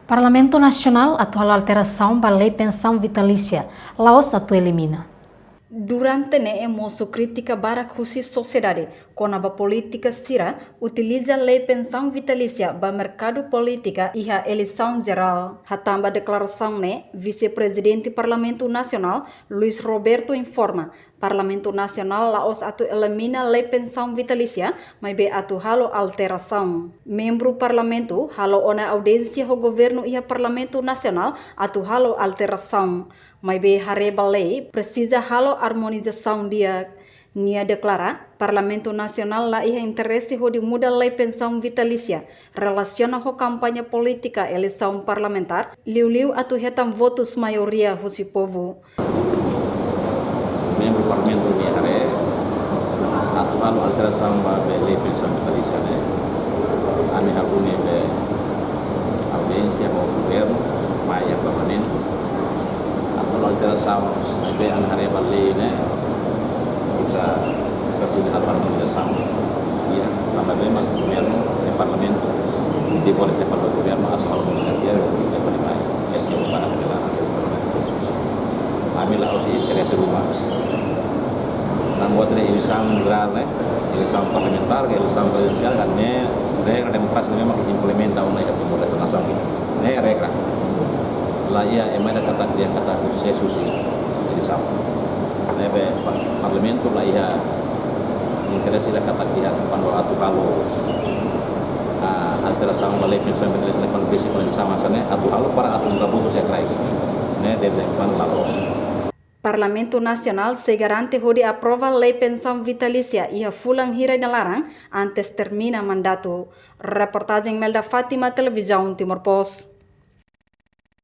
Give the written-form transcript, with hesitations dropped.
Parlamento Nacional atual alteração para a lei pensão vitalícia, Laos atu elimina. Durante a moço crítica para a sociedade, com a política sira, utiliza a lei pensão vitalícia para mercado política e a eleição geral. A tamba declaração vice-presidente do Parlamento Nacional, Luiz Roberto informa, Parlamento Nacional Laos atu elimina a lei pensão vitalícia, mas be atu halo alteração. Membro do Parlamento halo ona audiência ao governo e ao Parlamento Nacional atu halo alteração. Mas be hareba lei precisa halo harmonização dia. Nia declara, Parlamento Nacional lá ia interesse de mudar lei pensão vitalícia, relaciona com campanha política eleição parlamentar, liu atu hetam votos maioria do povo. Membro do Parlamento ni hare atu halo alteração ba lei pensão vitalícia ne ami habune be audiência com o governo maya permanente atu alteração be an hare ba lei ne kita presiden harmonização ya nama be mas governo e parlamento di boleh level governo atau harmonização level mai ya jauh para declarasi ambil harus interesse rumah. Buat eleição geral, eleição parlamentar, eleição presidencial, kan regra demokrasi memang implementa una demokrasi nasional. Regra. Lah ia emang kata dia kata konsensusi eleição. Lebe parlamento lah ia interesse la kata dia quando atu kalau alteração da lei pensão vitalícia quando basic sama sana atu halo para atu gabutu se krai. Deve quando lalos. Parlamento Nacional se garante de aprova a lei pensão vitalícia e a fulang hira larang antes termina mandato. Reportagem Melda Fátima, Televisão Timor Post.